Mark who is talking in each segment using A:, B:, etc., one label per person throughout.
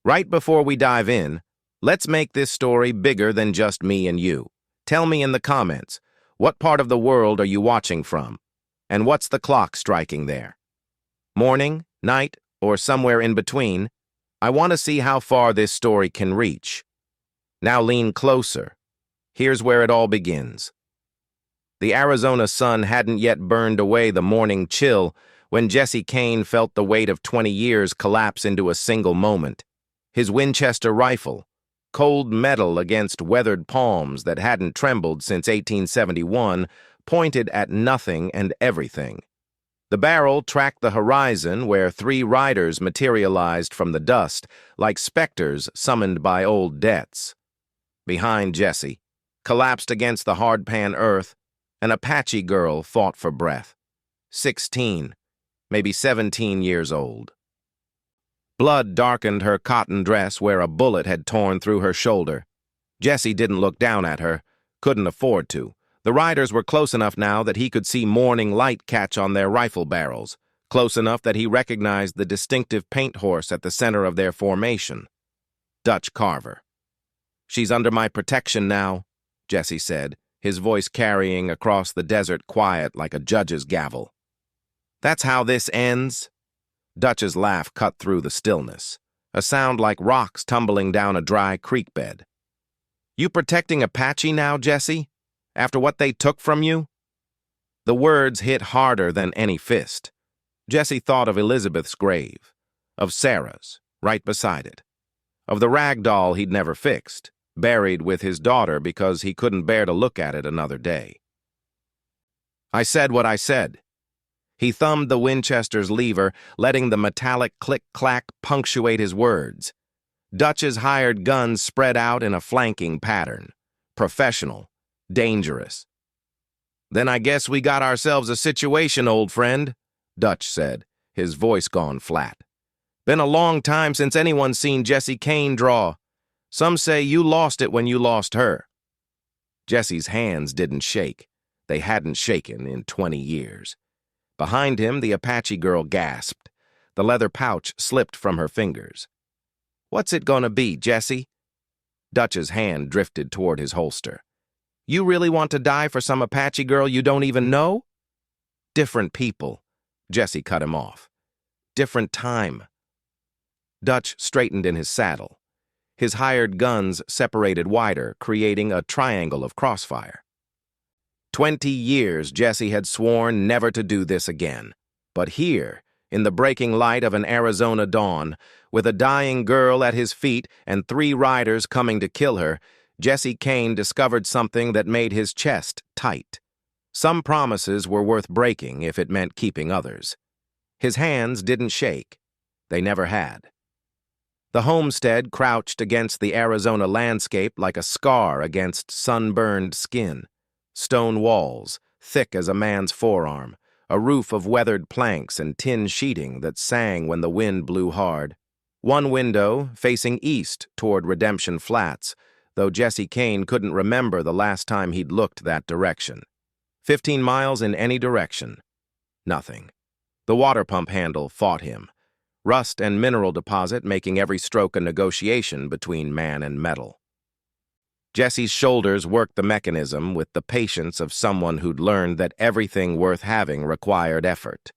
A: Right before we dive in, let's make this story bigger than just me and you. Tell me in the comments, what part of the world are you watching from? And what's the clock striking there? Morning, night, or somewhere in between? I want to see how far this story can reach. Now lean closer. Here's where it all begins. The Arizona sun hadn't yet burned away the morning chill when Jesse Kane felt the weight of 20 years collapse into a single moment. His Winchester rifle, cold metal against weathered palms that hadn't trembled since 1871, pointed at nothing and everything. The barrel tracked the horizon where 3 riders materialized from the dust like specters summoned by old debts. Behind Jesse, collapsed against the hardpan earth, an Apache girl fought for breath. 16, maybe 17 years old. Blood darkened her cotton dress where a bullet had torn through her shoulder. Jesse didn't look down at her, couldn't afford to. The riders were close enough now that he could see morning light catch on their rifle barrels, close enough that he recognized the distinctive paint horse at the center of their formation. Dutch Carver. "She's under my protection now," Jesse said, his voice carrying across the desert quiet like a judge's gavel. "That's how this ends?" Dutch's laugh cut through the stillness, a sound like rocks tumbling down a dry creek bed. "You protecting Apache now, Jesse? After what they took from you?" The words hit harder than any fist. Jesse thought of Elizabeth's grave, of Sarah's, right beside it, of the rag doll he'd never fixed, buried with his daughter because he couldn't bear to look at it another day. "I said what I said." He thumbed the Winchester's lever, letting the metallic click-clack punctuate his words. Dutch's hired guns spread out in a flanking pattern. Professional. Dangerous. "Then I guess we got ourselves a situation, old friend," Dutch said, his voice gone flat. "Been a long time since anyone's seen Jesse Kane draw. Some say you lost it when you lost her." Jesse's hands didn't shake. They hadn't shaken in 20 years. Behind him, the Apache girl gasped. The leather pouch slipped from her fingers. "What's it gonna be, Jesse?" Dutch's hand drifted toward his holster. "You really want to die for some Apache girl you don't even know?" "Different people," Jesse cut him off. "Different time." Dutch straightened in his saddle. His hired guns separated wider, creating a triangle of crossfire. 20 years Jesse had sworn never to do this again. But here, in the breaking light of an Arizona dawn, with a dying girl at his feet and 3 riders coming to kill her, Jesse Kane discovered something that made his chest tight. Some promises were worth breaking if it meant keeping others. His hands didn't shake. They never had. The homestead crouched against the Arizona landscape like a scar against sunburned skin. Stone walls, thick as a man's forearm, a roof of weathered planks and tin sheeting that sang when the wind blew hard. One window facing east toward Redemption Flats, though Jesse Kane couldn't remember the last time he'd looked that direction. 15 miles in any direction. Nothing. The water pump handle fought him. Rust and mineral deposit making every stroke a negotiation between man and metal. Jesse's shoulders worked the mechanism with the patience of someone who'd learned that everything worth having required effort.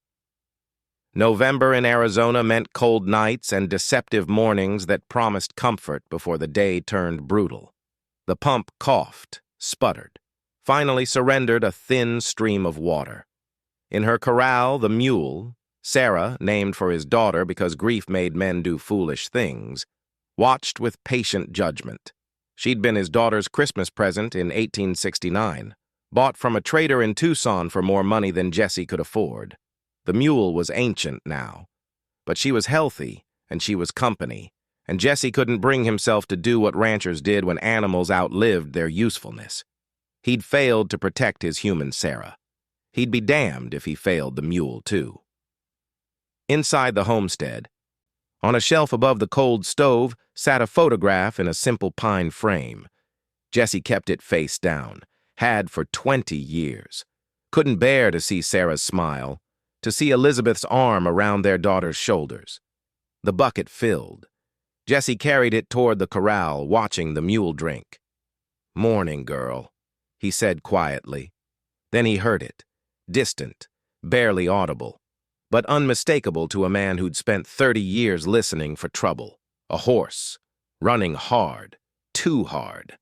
A: November in Arizona meant cold nights and deceptive mornings that promised comfort before the day turned brutal. The pump coughed, sputtered, finally surrendered a thin stream of water. In her corral, the mule, Sarah, named for his daughter because grief made men do foolish things, watched with patient judgment. She'd been his daughter's Christmas present in 1869, bought from a trader in Tucson for more money than Jesse could afford. The mule was ancient now, but she was healthy and she was company, and Jesse couldn't bring himself to do what ranchers did when animals outlived their usefulness. He'd failed to protect his human Sarah. He'd be damned if he failed the mule, too. Inside the homestead, on a shelf above the cold stove, sat a photograph in a simple pine frame. Jesse kept it face down, had for 20 years. Couldn't bear to see Sarah's smile, to see Elizabeth's arm around their daughter's shoulders. The bucket filled. Jesse carried it toward the corral, watching the mule drink. "Morning, girl," he said quietly. Then he heard it, distant, barely audible, but unmistakable to a man who'd spent 30 years listening for trouble. A horse, running hard, too hard.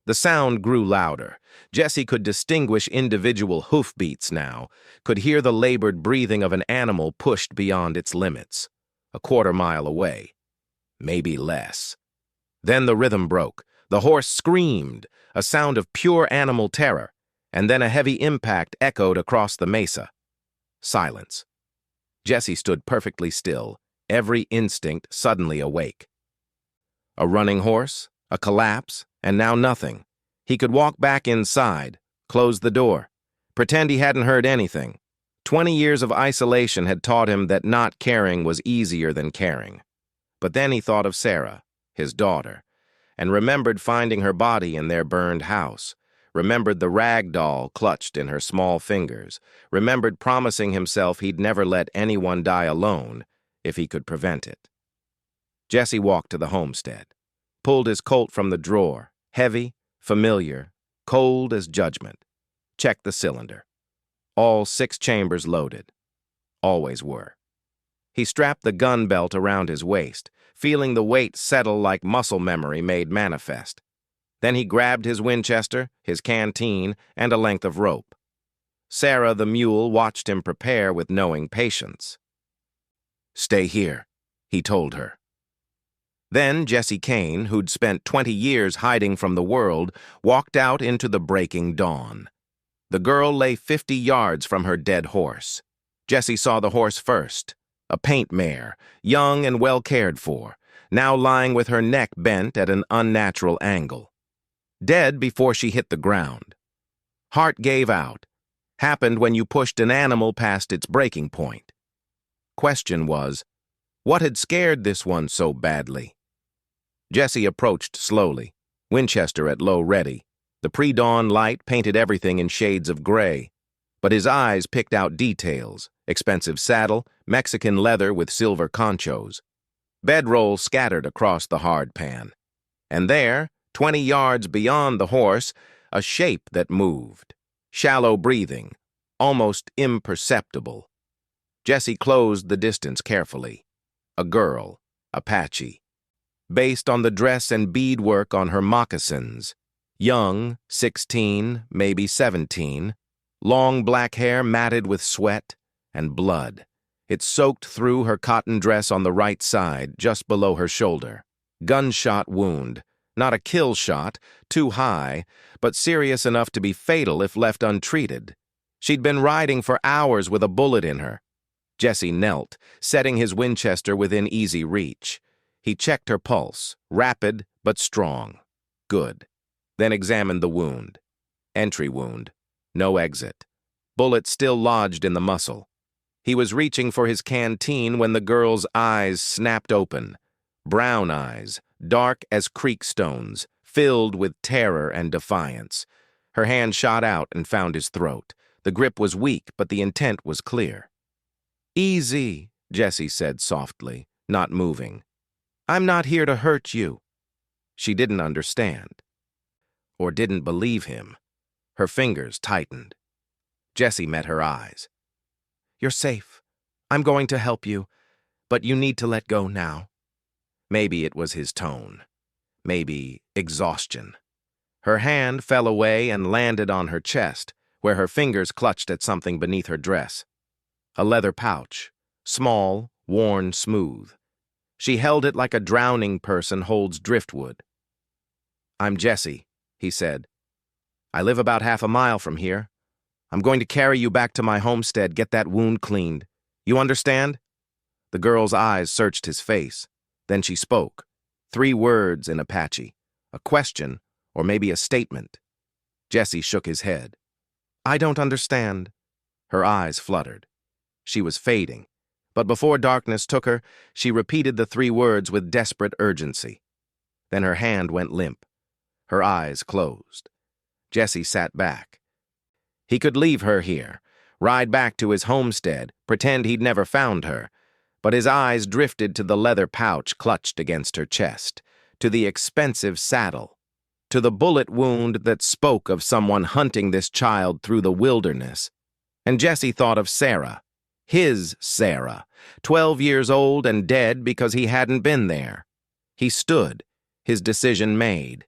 A: The sound grew louder. Jesse could distinguish individual hoofbeats now, could hear the labored breathing of an animal pushed beyond its limits, a quarter-mile away, maybe less. Then the rhythm broke. The horse screamed, a sound of pure animal terror, and then a heavy impact echoed across the mesa. Silence. Jesse stood perfectly still, every instinct suddenly awake. A running horse, a collapse, and now nothing. He could walk back inside, close the door, pretend he hadn't heard anything. 20 years of isolation had taught him that not caring was easier than caring. But then he thought of Sarah, his daughter, and remembered finding her body in their burned house, remembered the rag doll clutched in her small fingers, remembered promising himself he'd never let anyone die alone if he could prevent it. Jesse walked to the homestead, pulled his Colt from the drawer, heavy, familiar, cold as judgment, checked the cylinder. All 6 chambers loaded. Always were. He strapped the gun belt around his waist, feeling the weight settle like muscle memory made manifest. Then he grabbed his Winchester, his canteen, and a length of rope. Sarah, the mule, watched him prepare with knowing patience. "Stay here," he told her. Then Jesse Kane, who'd spent 20 years hiding from the world, walked out into the breaking dawn. The girl lay 50 yards from her dead horse. Jesse saw the horse first, a paint mare, young and well cared for, now lying with her neck bent at an unnatural angle. Dead before she hit the ground. Heart gave out. Happened when you pushed an animal past its breaking point. Question was, what had scared this one so badly? Jesse approached slowly, Winchester at low ready. The pre-dawn light painted everything in shades of gray, but his eyes picked out details: expensive saddle, Mexican leather with silver conchos, bedroll scattered across the hard pan. And there, 20 yards beyond the horse, a shape that moved, shallow breathing, almost imperceptible. Jesse closed the distance carefully. A girl, Apache, based on the dress and beadwork on her moccasins. Young, 16, maybe 17, long black hair matted with sweat and blood. It soaked through her cotton dress on the right side, just below her shoulder. Gunshot wound, not a kill shot, too high, but serious enough to be fatal if left untreated. She'd been riding for hours with a bullet in her. Jesse knelt, setting his Winchester within easy reach. He checked her pulse, rapid but strong. Good. Then examined the wound. Entry wound. No exit. Bullet still lodged in the muscle. He was reaching for his canteen when the girl's eyes snapped open. Brown eyes, dark as creek stones, filled with terror and defiance. Her hand shot out and found his throat. The grip was weak, but the intent was clear. "Easy," Jesse said softly, not moving. "I'm not here to hurt you." She didn't understand. Or didn't believe him. Her fingers tightened. Jesse met her eyes. "You're safe. I'm going to help you, but you need to let go now." Maybe it was his tone. Maybe exhaustion. Her hand fell away and landed on her chest, where her fingers clutched at something beneath her dress. A leather pouch, small, worn smooth. She held it like a drowning person holds driftwood. "I'm Jesse," he said. "I live about half a mile from here. I'm going to carry you back to my homestead, get that wound cleaned. You understand?" The girl's eyes searched his face. Then she spoke. 3 words in Apache. A question, or maybe a statement. Jesse shook his head. "I don't understand." Her eyes fluttered. She was fading, but before darkness took her, she repeated the 3 words with desperate urgency. Then her hand went limp. Her eyes closed. Jesse sat back. He could leave her here, ride back to his homestead, pretend he'd never found her, but his eyes drifted to the leather pouch clutched against her chest, to the expensive saddle, to the bullet wound that spoke of someone hunting this child through the wilderness. And Jesse thought of Sarah, his Sarah, 12 years old and dead because he hadn't been there. He stood, his decision made.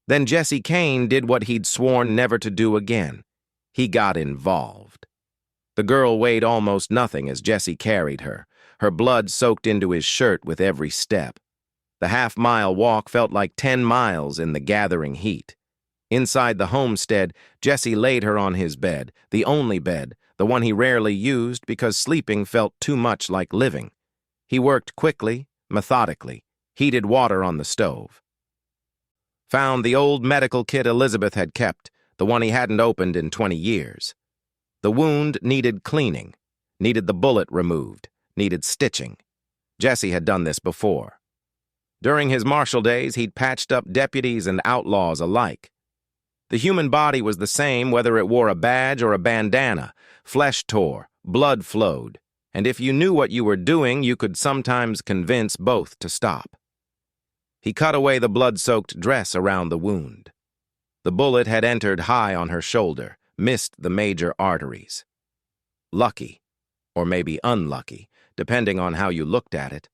A: Then Jesse Kane did what he'd sworn never to do again. He got involved. The girl weighed almost nothing as Jesse carried her. Her blood soaked into his shirt with every step. The half-mile walk felt like 10 miles in the gathering heat. Inside the homestead, Jesse laid her on his bed, the only bed, the one he rarely used because sleeping felt too much like living. He worked quickly, methodically, heated water on the stove. Found the old medical kit Elizabeth had kept, the one he hadn't opened in 20 years. The wound needed cleaning, needed the bullet removed, needed stitching. Jesse had done this before. During his Marshal days, he'd patched up deputies and outlaws alike. The human body was the same whether it wore a badge or a bandana. Flesh tore, blood flowed, and if you knew what you were doing, you could sometimes convince both to stop. He cut away the blood-soaked dress around the wound. The bullet had entered high on her shoulder, missed the major arteries. Lucky, or maybe unlucky, depending on how you looked at it.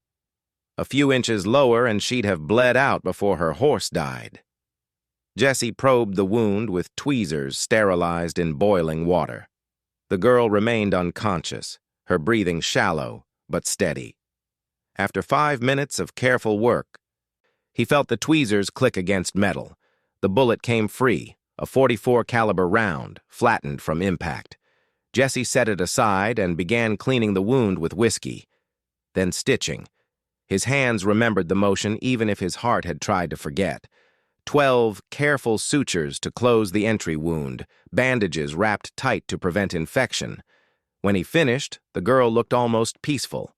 A: A few inches lower and she'd have bled out before her horse died. Jesse probed the wound with tweezers sterilized in boiling water. The girl remained unconscious, her breathing shallow but steady. After 5 minutes of careful work, he felt the tweezers click against metal. The bullet came free, a .44 caliber round, flattened from impact. Jesse set it aside and began cleaning the wound with whiskey, then stitching. His hands remembered the motion even if his heart had tried to forget. 12 careful sutures to close the entry wound, bandages wrapped tight to prevent infection. When he finished, the girl looked almost peaceful.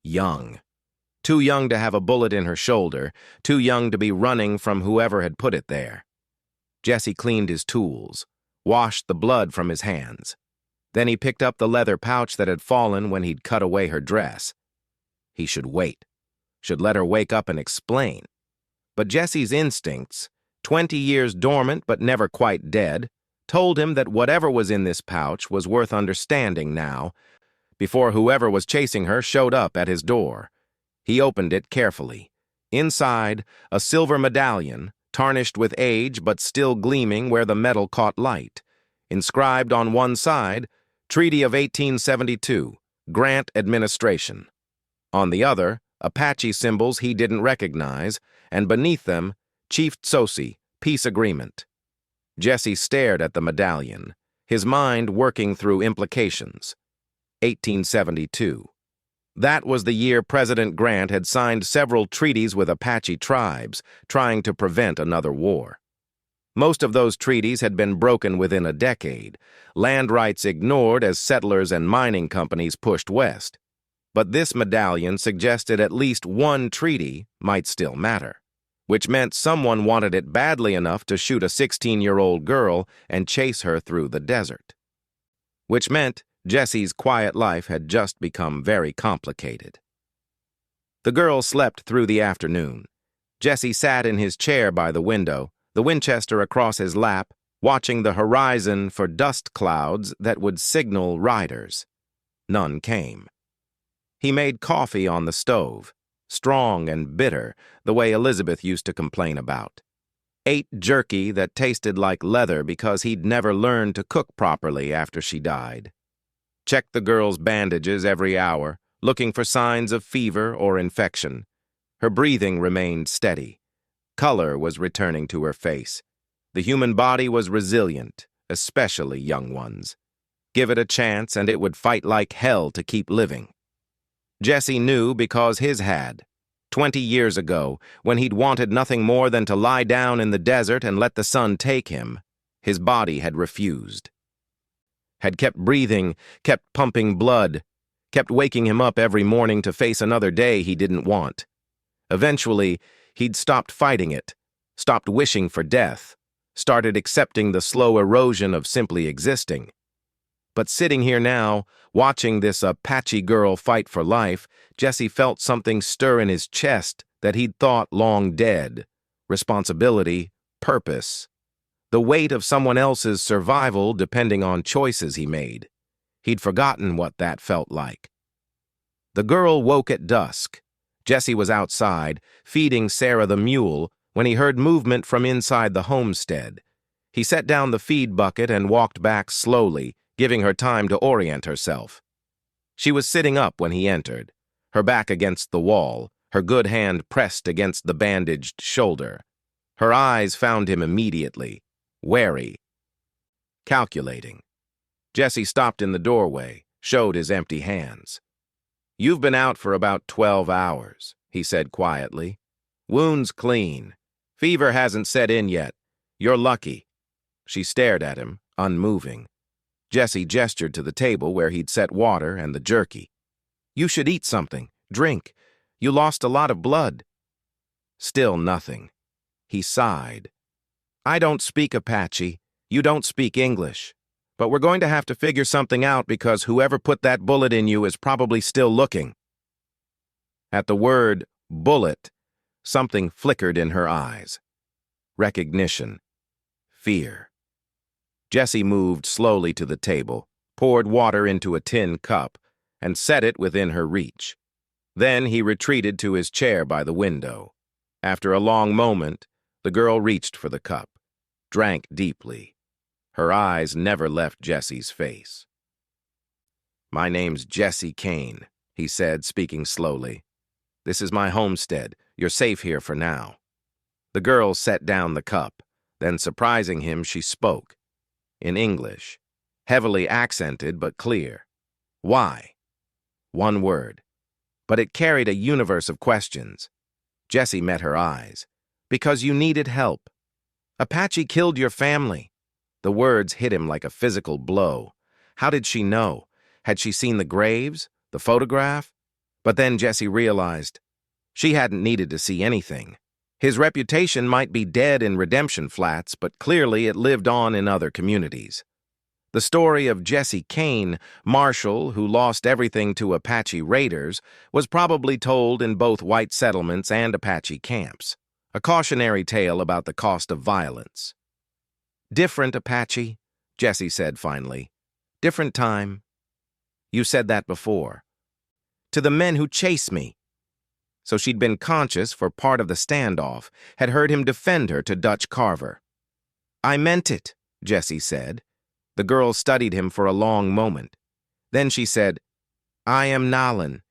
A: Young. Too young to have a bullet in her shoulder, too young to be running from whoever had put it there. Jesse cleaned his tools, washed the blood from his hands. Then he picked up the leather pouch that had fallen when he'd cut away her dress. He should wait, should let her wake up and explain. But Jesse's instincts, 20 years dormant but never quite dead, told him that whatever was in this pouch was worth understanding now, before whoever was chasing her showed up at his door. He opened it carefully. Inside, a silver medallion, tarnished with age but still gleaming where the metal caught light. Inscribed on one side, Treaty of 1872, Grant Administration. On the other, Apache symbols he didn't recognize, and beneath them, Chief Tsosi, Peace Agreement. Jesse stared at the medallion, his mind working through implications. 1872. That was the year President Grant had signed several treaties with Apache tribes, trying to prevent another war. Most of those treaties had been broken within a decade, land rights ignored as settlers and mining companies pushed west. But this medallion suggested at least one treaty might still matter, which meant someone wanted it badly enough to shoot a 16-year-old girl and chase her through the desert. Which meant Jesse's quiet life had just become very complicated. The girl slept through the afternoon. Jesse sat in his chair by the window, the Winchester across his lap, watching the horizon for dust clouds that would signal riders. None came. He made coffee on the stove, strong and bitter, the way Elizabeth used to complain about. Ate jerky that tasted like leather because he'd never learned to cook properly after she died. Checked the girl's bandages every hour, looking for signs of fever or infection. Her breathing remained steady. Color was returning to her face. The human body was resilient, especially young ones. Give it a chance and it would fight like hell to keep living. Jesse knew because his had. 20 years ago, when he'd wanted nothing more than to lie down in the desert and let the sun take him, his body had refused. Had kept breathing, kept pumping blood, kept waking him up every morning to face another day he didn't want. Eventually, he'd stopped fighting it, stopped wishing for death, started accepting the slow erosion of simply existing. But sitting here now, watching this Apache girl fight for life, Jesse felt something stir in his chest that he'd thought long dead. Responsibility, purpose. The weight of someone else's survival depending on choices he made. He'd forgotten what that felt like. The girl woke at dusk. Jesse was outside, feeding Sarah the mule, when he heard movement from inside the homestead. He set down the feed bucket and walked back slowly, giving her time to orient herself. She was sitting up when he entered, her back against the wall, her good hand pressed against the bandaged shoulder. Her eyes found him immediately, wary, calculating. Jesse stopped in the doorway, showed his empty hands. "You've been out for about 12 hours," he said quietly. "Wounds clean. Fever hasn't set in yet. You're lucky." She stared at him, unmoving. Jesse gestured to the table where he'd set water and the jerky. "You should eat something, drink. You lost a lot of blood." Still nothing. He sighed. "I don't speak Apache. You don't speak English. But we're going to have to figure something out because whoever put that bullet in you is probably still looking." At the word bullet, something flickered in her eyes. Recognition. Fear. Jesse moved slowly to the table, poured water into a tin cup, and set it within her reach. Then he retreated to his chair by the window. After a long moment, the girl reached for the cup, drank deeply. Her eyes never left Jesse's face. "My name's Jesse Kane," he said, speaking slowly. "This is my homestead. You're safe here for now." The girl set down the cup. Then, surprising him, she spoke. In English, heavily accented but clear. "Why?" One word. But it carried a universe of questions. Jesse met her eyes. "Because you needed help. Apache killed your family." The words hit him like a physical blow. How did she know? Had she seen the graves? The photograph? But then Jesse realized she hadn't needed to see anything. His reputation might be dead in Redemption Flats, but clearly it lived on in other communities. The story of Jesse Kane, Marshal, who lost everything to Apache raiders, was probably told in both white settlements and Apache camps. A cautionary tale about the cost of violence. "Different, Apache," Jesse said finally. "Different time." "You said that before." "To the men who chased me." So she'd been conscious for part of the standoff, had heard him defend her to Dutch Carver. "I meant it," Jesse said. The girl studied him for a long moment. Then she said, "I am Nalin,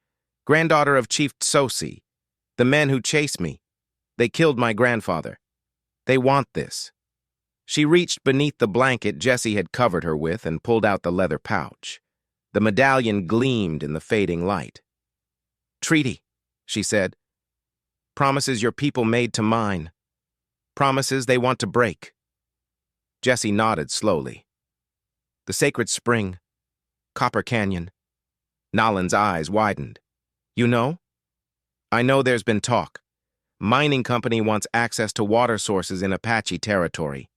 A: granddaughter of Chief Tsosi. The men who chased me. They killed my grandfather. They want this." She reached beneath the blanket Jesse had covered her with and pulled out the leather pouch. The medallion gleamed in the fading light. "Treaty," she said. "Promises your people made to mine. Promises they want to break." Jesse nodded slowly. "The sacred spring. Copper Canyon." Nalin's eyes widened. "You know?" "I know there's been talk. Mining company wants access to water sources in Apache territory.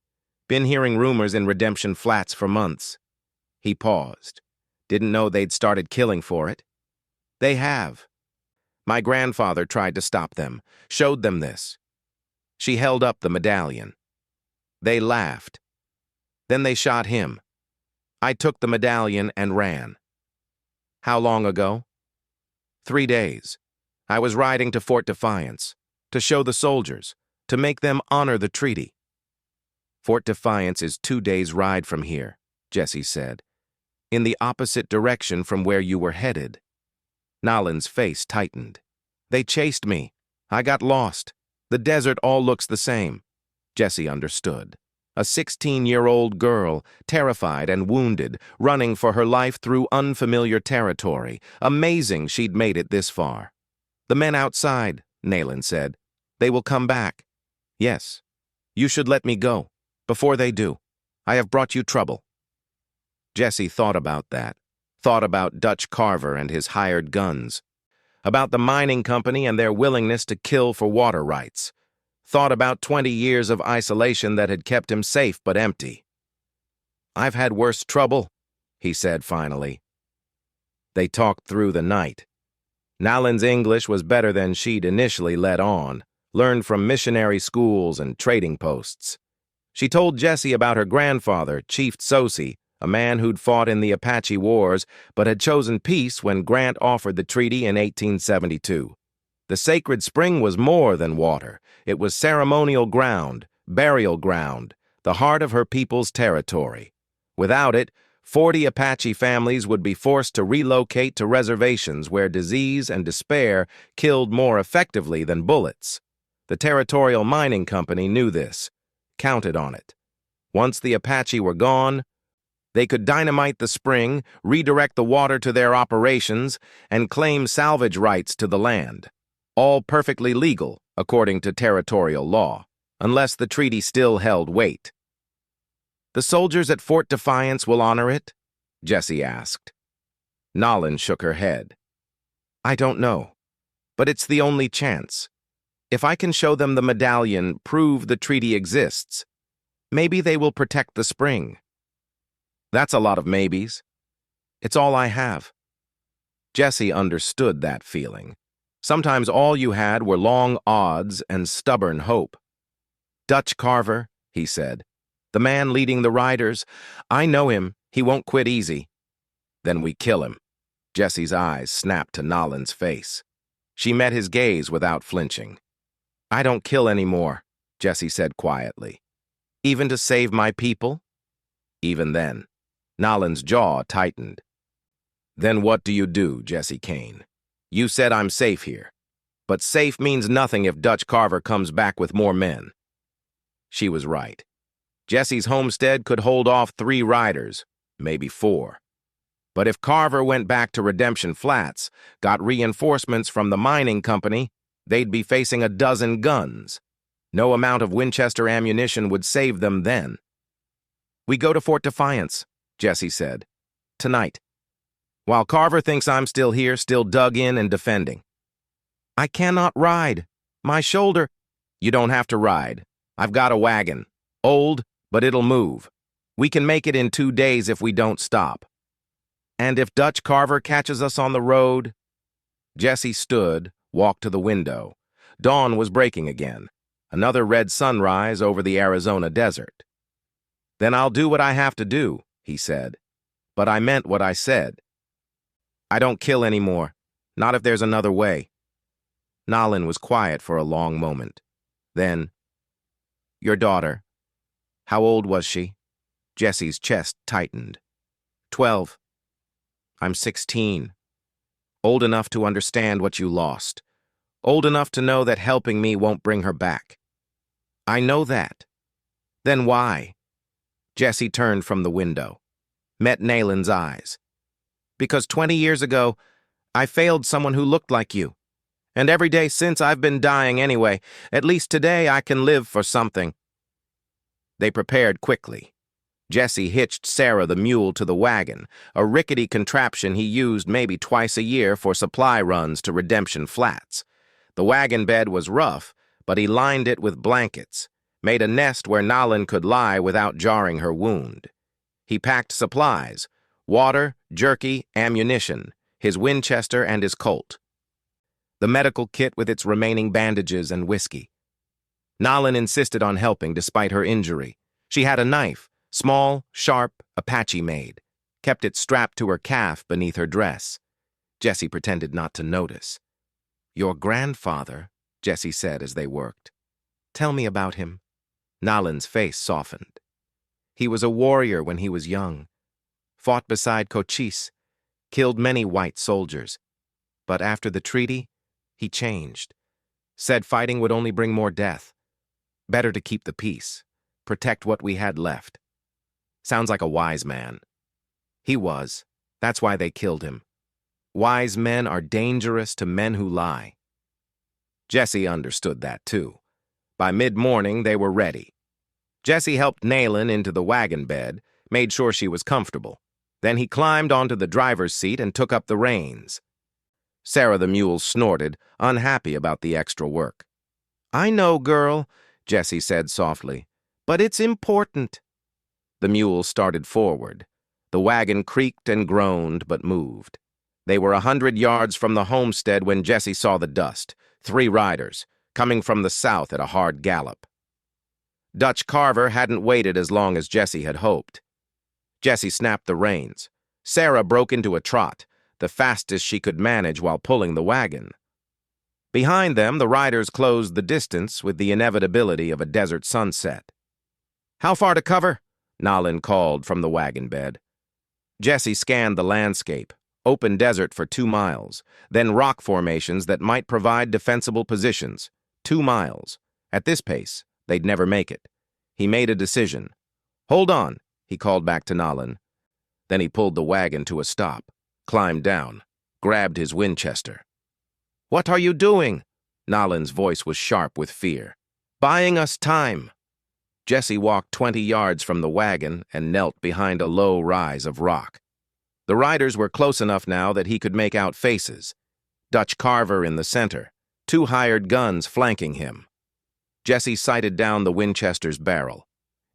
A: Been hearing rumors in Redemption Flats for months." He paused. "Didn't know they'd started killing for it." "They have. My grandfather tried to stop them, showed them this." She held up the medallion. They laughed. Then they shot him. I took the medallion and ran. "How long ago?" 3 days. I was riding to Fort Defiance, to show the soldiers, to make them honor the treaty." "Fort Defiance is 2 days' ride from here," Jesse said. "In the opposite direction from where you were headed." Nalin's face tightened. "They chased me. I got lost. The desert all looks the same." Jesse understood. A 16-year-old girl, terrified and wounded, running for her life through unfamiliar territory. Amazing she'd made it this far. "The men outside," Nalin said. "They will come back." "Yes. You should let me go. Before they do. I have brought you trouble." Jesse thought about that. Thought about Dutch Carver and his hired guns. About the mining company and their willingness to kill for water rights. Thought about 20 years of isolation that had kept him safe but empty. "I've had worse trouble," he said finally. They talked through the night. Nalin's English was better than she'd initially let on, learned from missionary schools and trading posts. She told Jesse about her grandfather, Chief Tsosi, a man who'd fought in the Apache Wars but had chosen peace when Grant offered the treaty in 1872. The sacred spring was more than water. It was ceremonial ground, burial ground, the heart of her people's territory. Without it, 40 Apache families would be forced to relocate to reservations where disease and despair killed more effectively than bullets. The Territorial Mining Company knew this, counted on it. Once the Apache were gone, they could dynamite the spring, redirect the water to their operations, and claim salvage rights to the land. All perfectly legal, according to territorial law, unless the treaty still held weight. "The soldiers at Fort Defiance will honor it?" Jesse asked. Nalin shook her head. "I don't know, but it's the only chance. If I can show them the medallion, prove the treaty exists, maybe they will protect the spring." "That's a lot of maybes. It's all I have." Jesse understood that feeling. Sometimes all you had were long odds and stubborn hope. "Dutch Carver," he said. "The man leading the riders. I know him. He won't quit easy." "Then we kill him." Jesse's eyes snapped to Nalin's face. She met his gaze without flinching. "I don't kill anymore," Jesse said quietly. "Even to save my people?" Even then, Nalin's jaw tightened. "Then what do you do, Jesse Kane? You said I'm safe here. But safe means nothing if Dutch Carver comes back with more men." She was right. Jesse's homestead could hold off 3 riders, maybe 4. But if Carver went back to Redemption Flats, got reinforcements from the mining company, they'd be facing a dozen guns. No amount of Winchester ammunition would save them then. "We go to Fort Defiance," Jesse said. "Tonight. While Carver thinks I'm still here, still dug in and defending." "I cannot ride. My shoulder—" "You don't have to ride. I've got a wagon. Old, but it'll move. We can make it in 2 days if we don't stop." "And if Dutch Carver catches us on the road?" Jesse stood, walked to the window. Dawn was breaking again. Another red sunrise over the Arizona desert. "Then I'll do what I have to do," he said. "But I meant what I said. I don't kill anymore, not if there's another way." Nalin was quiet for a long moment. Then, "Your daughter, how old was she?" Jesse's chest tightened. 12. I'm 16. Old enough to understand what you lost. Old enough to know that helping me won't bring her back." "I know that." "Then why?" Jesse turned from the window, met Nalin's eyes. "Because 20 years ago, I failed someone who looked like you. And every day since I've been dying anyway. At least today I can live for something." They prepared quickly. Jesse hitched Sarah the mule to the wagon, a rickety contraption he used maybe twice a year for supply runs to Redemption Flats. The wagon bed was rough, but he lined it with blankets, made a nest where Nalin could lie without jarring her wound. He packed supplies: water, jerky, ammunition, his Winchester and his Colt. The medical kit with its remaining bandages and whiskey. Nalin insisted on helping despite her injury. She had a knife, small, sharp, Apache-made, kept it strapped to her calf beneath her dress. Jesse pretended not to notice. "Your grandfather," Jesse said as they worked. "Tell me about him." Nalin's face softened. "He was a warrior when he was young. Fought beside Cochise, killed many white soldiers. But after the treaty, he changed. Said fighting would only bring more death. Better to keep the peace, protect what we had left. Sounds like a wise man." "He was. That's why they killed him. Wise men are dangerous to men who lie." Jesse understood that too. By mid-morning, they were ready. Jesse helped Nalin into the wagon bed, made sure she was comfortable. Then he climbed onto the driver's seat and took up the reins. Sarah the mule snorted, unhappy about the extra work. "I know, girl," Jesse said softly, "but it's important." The mule started forward. The wagon creaked and groaned, but moved. They were 100 yards from the homestead when Jesse saw the dust. 3 riders, coming from the south at a hard gallop. Dutch Carver hadn't waited as long as Jesse had hoped. Jesse snapped the reins. Sarah broke into a trot, the fastest she could manage while pulling the wagon. Behind them, the riders closed the distance with the inevitability of a desert sunset. "How far to cover?" Nalin called from the wagon bed. Jesse scanned the landscape. Open desert for 2 miles, then rock formations that might provide defensible positions. 2 miles. At this pace, they'd never make it. He made a decision. "Hold on," he called back to Nalin. Then he pulled the wagon to a stop, climbed down, grabbed his Winchester. "What are you doing?" Nalin's voice was sharp with fear. "Buying us time." Jesse walked 20 yards from the wagon and knelt behind a low rise of rock. The riders were close enough now that he could make out faces. Dutch Carver in the center, 2 hired guns flanking him. Jesse sighted down the Winchester's barrel,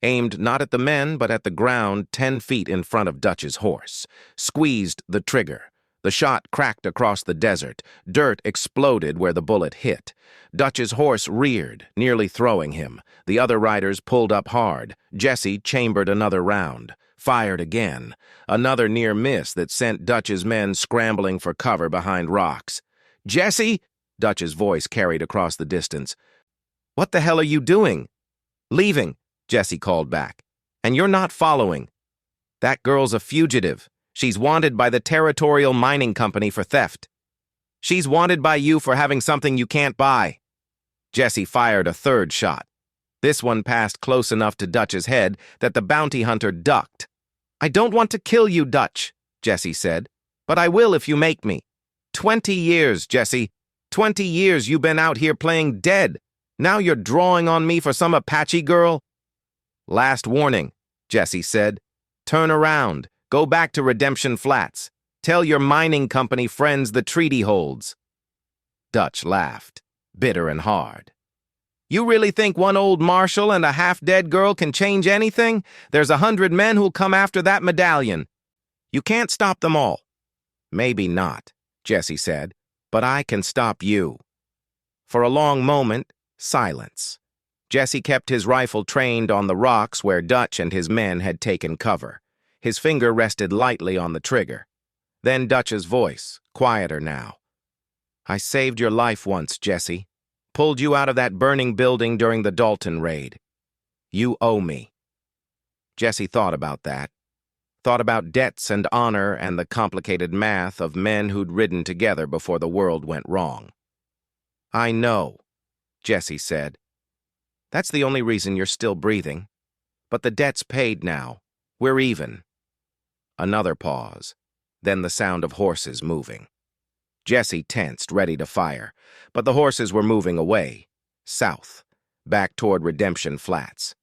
A: aimed not at the men but at the ground 10 feet in front of Dutch's horse, squeezed the trigger. The shot cracked across the desert. Dirt exploded where the bullet hit. Dutch's horse reared, nearly throwing him. The other riders pulled up hard. Jesse chambered another round. Fired again. Another near miss that sent Dutch's men scrambling for cover behind rocks. "Jesse!" Dutch's voice carried across the distance. "What the hell are you doing?" "Leaving," Jesse called back. "And you're not following. That girl's a fugitive. She's wanted by the Territorial Mining Company for theft. She's wanted by you for having something you can't buy." Jesse fired a 3rd shot. This one passed close enough to Dutch's head that the bounty hunter ducked. "I don't want to kill you, Dutch," Jesse said, "but I will if you make me. 20 years, Jesse. 20 years you've been out here playing dead. Now you're drawing on me for some Apache girl?" "Last warning," Jesse said. "Turn around. Go back to Redemption Flats. Tell your mining company friends the treaty holds." Dutch laughed, bitter and hard. "You really think one old Marshal and a half-dead girl can change anything? There's 100 men who'll come after that medallion. You can't stop them all." "Maybe not," Jesse said, "but I can stop you." For a long moment, silence. Jesse kept his rifle trained on the rocks where Dutch and his men had taken cover. His finger rested lightly on the trigger. Then Dutch's voice, quieter now. "I saved your life once, Jesse. Pulled you out of that burning building during the Dalton raid. You owe me." Jesse thought about that. Thought about debts and honor and the complicated math of men who'd ridden together before the world went wrong. "I know," Jesse said. "That's the only reason you're still breathing. But the debt's paid now. We're even." Another pause, then the sound of horses moving. Jesse tensed, ready to fire, but the horses were moving away, south, back toward Redemption Flats.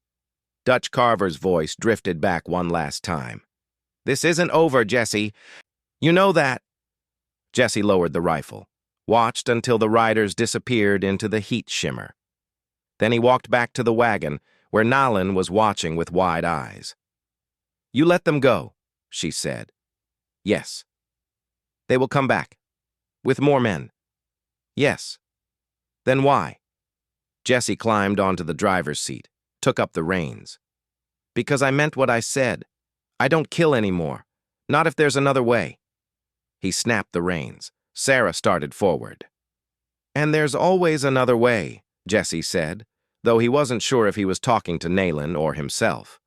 A: Dutch Carver's voice drifted back one last time. "This isn't over, Jesse. You know that." Jesse lowered the rifle, watched until the riders disappeared into the heat shimmer. Then he walked back to the wagon, where Nalin was watching with wide eyes. "You let them go," she said. "Yes." "They will come back. With more men." "Yes." "Then why?" Jesse climbed onto the driver's seat, took up the reins. "Because I meant what I said. I don't kill anymore. Not if there's another way." He snapped the reins. Sarah started forward. "And there's always another way," Jesse said, though he wasn't sure if he was talking to Nalin or himself.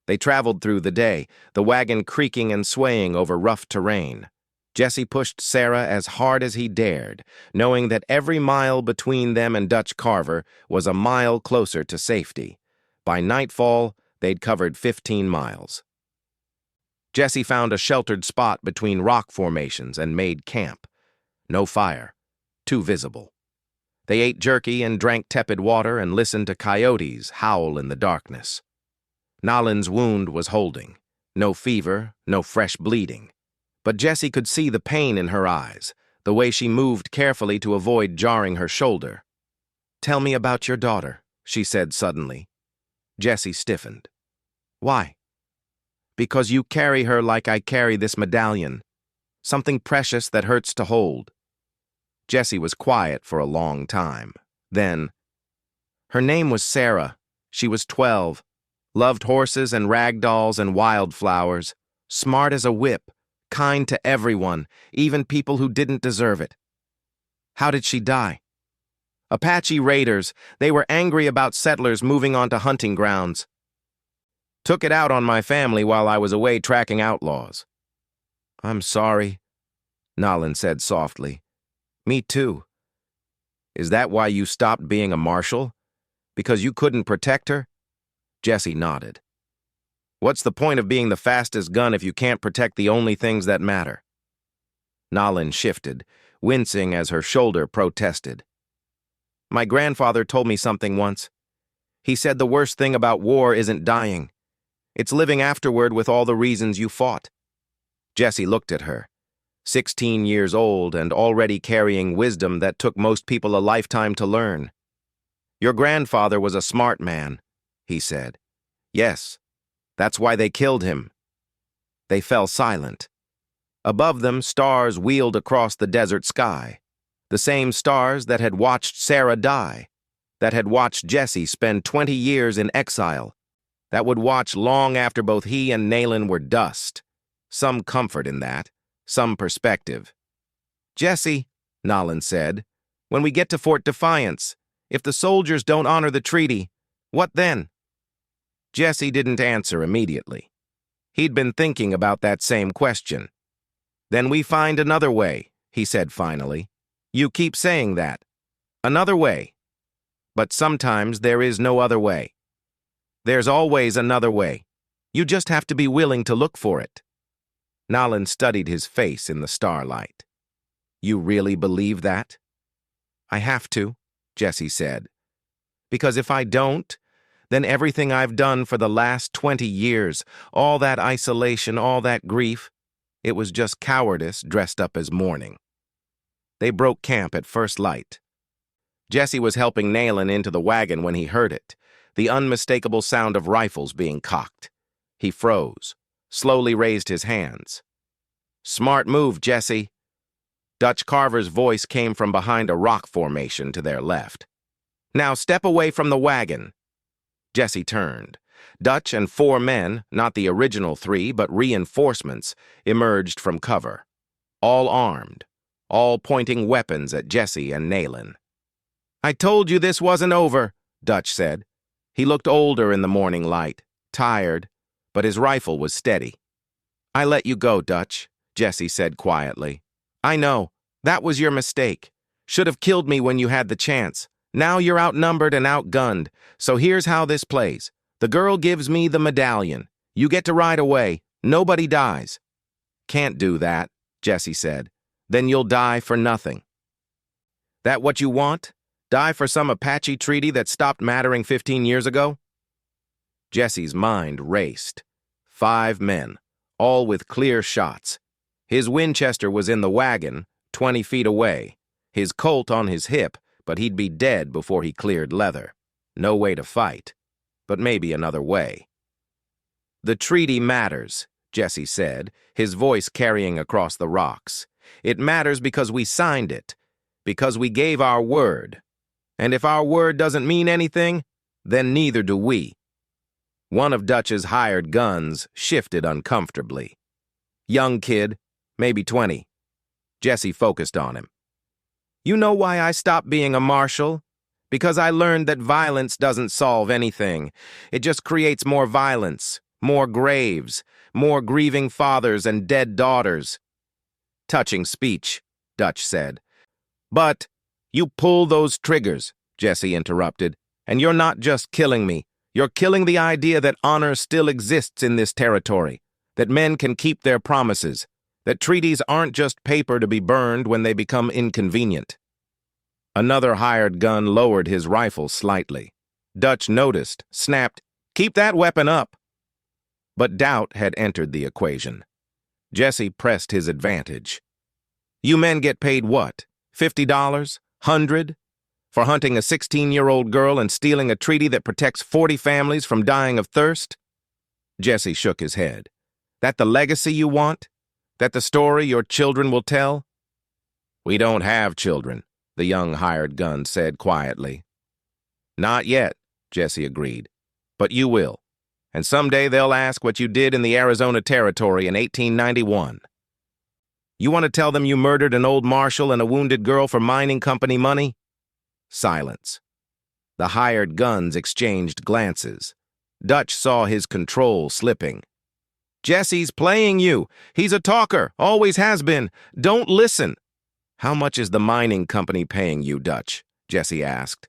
A: They traveled through the day, the wagon creaking and swaying over rough terrain. Jesse pushed Sarah as hard as he dared, knowing that every mile between them and Dutch Carver was a mile closer to safety. By nightfall, they'd covered 15 miles. Jesse found a sheltered spot between rock formations and made camp. No fire. Too visible. They ate jerky and drank tepid water and listened to coyotes howl in the darkness. Nalin's wound was holding. No fever, no fresh bleeding. But Jesse could see the pain in her eyes, the way she moved carefully to avoid jarring her shoulder. "Tell me about your daughter," she said suddenly. Jesse stiffened. "Why?" Because you carry her like I carry this medallion. Something precious that hurts to hold. Jesse was quiet for a long time. Then, her name was Sarah. She was 12. Loved horses and rag dolls and wildflowers. Smart as a whip. Kind to everyone, even people who didn't deserve it. How did she die? Apache raiders. They were angry about settlers moving onto hunting grounds. Took it out on my family while I was away tracking outlaws. I'm sorry, Nalin said softly. Me too. Is that why you stopped being a marshal? Because you couldn't protect her? Jesse nodded. What's the point of being the fastest gun if you can't protect the only things that matter? Nalin shifted, wincing as her shoulder protested. My grandfather told me something once. He said the worst thing about war isn't dying. It's living afterward with all the reasons you fought. Jesse looked at her, 16 years old and already carrying wisdom that took most people a lifetime to learn. Your grandfather was a smart man, he said. Yes, that's why they killed him. They fell silent. Above them, stars wheeled across the desert sky. The same stars that had watched Sarah die, that had watched Jesse spend 20 years in exile, that would watch long after both he and Nalin were dust. Some comfort in that, some perspective. Jesse, Nalin said, when we get to Fort Defiance, if the soldiers don't honor the treaty, what then? Jesse didn't answer immediately. He'd been thinking about that same question. Then we find another way, he said finally. You keep saying that. Another way. But sometimes there is no other way. There's always another way. You just have to be willing to look for it. Nalin studied his face in the starlight. You really believe that? I have to, Jesse said. Because if I don't, then everything I've done for the last 20 years, all that isolation, all that grief, it was just cowardice dressed up as mourning. They broke camp at first light. Jesse was helping Nalin into the wagon when he heard it, the unmistakable sound of rifles being cocked. He froze, slowly raised his hands. Smart move, Jesse. Dutch Carver's voice came from behind a rock formation to their left. Now step away from the wagon. Jesse turned. Dutch and 4 men, not the original 3, but reinforcements, emerged from cover. All armed, all pointing weapons at Jesse and Nalin. I told you this wasn't over, Dutch said. He looked older in the morning light, tired, but his rifle was steady. I let you go, Dutch, Jesse said quietly. I know. That was your mistake. Should have killed me when you had the chance. Now you're outnumbered and outgunned, so here's how this plays. The girl gives me the medallion. You get to ride away. Nobody dies. Can't do that, Jesse said. Then you'll die for nothing. That what you want? Die for some Apache treaty that stopped mattering 15 years ago? Jesse's mind raced. 5 men, all with clear shots. His Winchester was in the wagon, 20 feet away. His Colt on his hip, but he'd be dead before he cleared leather. No way to fight, but maybe another way. The treaty matters, Jesse said, his voice carrying across the rocks. It matters because we signed it, because we gave our word. And if our word doesn't mean anything, then neither do we. One of Dutch's hired guns shifted uncomfortably. Young kid, maybe 20. Jesse focused on him. You know why I stopped being a marshal? Because I learned that violence doesn't solve anything. It just creates more violence, more graves, more grieving fathers and dead daughters. Touching speech, Dutch said. But you pull those triggers, Jesse interrupted, and you're not just killing me. You're killing the idea that honor still exists in this territory, that men can keep their promises, that treaties aren't just paper to be burned when they become inconvenient. Another hired gun lowered his rifle slightly. Dutch noticed, snapped, "Keep that weapon up!" But doubt had entered the equation. Jesse pressed his advantage. You men get paid what? $50? $100? For hunting a 16-year-old girl and stealing a treaty that protects 40 families from dying of thirst? Jesse shook his head. That the legacy you want? That the story your children will tell? We don't have children, the young hired gun said quietly. Not yet, Jesse agreed. But you will. And someday they'll ask what you did in the Arizona Territory in 1891. You want to tell them you murdered an old marshal and a wounded girl for mining company money? Silence. The hired guns exchanged glances. Dutch saw his control slipping. Jesse's playing you. He's a talker, always has been. Don't listen. How much is the mining company paying you, Dutch? Jesse asked.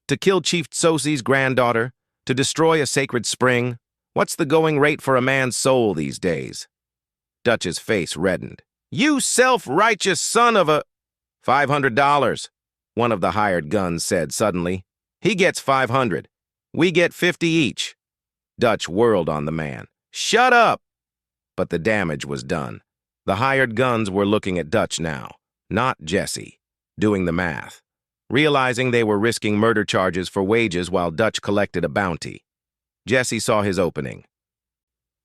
A: To kill Chief Tsosi's granddaughter? To destroy a sacred spring? What's the going rate for a man's soul these days? Dutch's face reddened. You self-righteous son of a... $500, one of the hired guns said suddenly. He gets $500. We get $50 each. Dutch whirled on the man. Shut up! But the damage was done. The hired guns were looking at Dutch now, not Jesse, doing the math, realizing they were risking murder charges for wages while Dutch collected a bounty. Jesse saw his opening.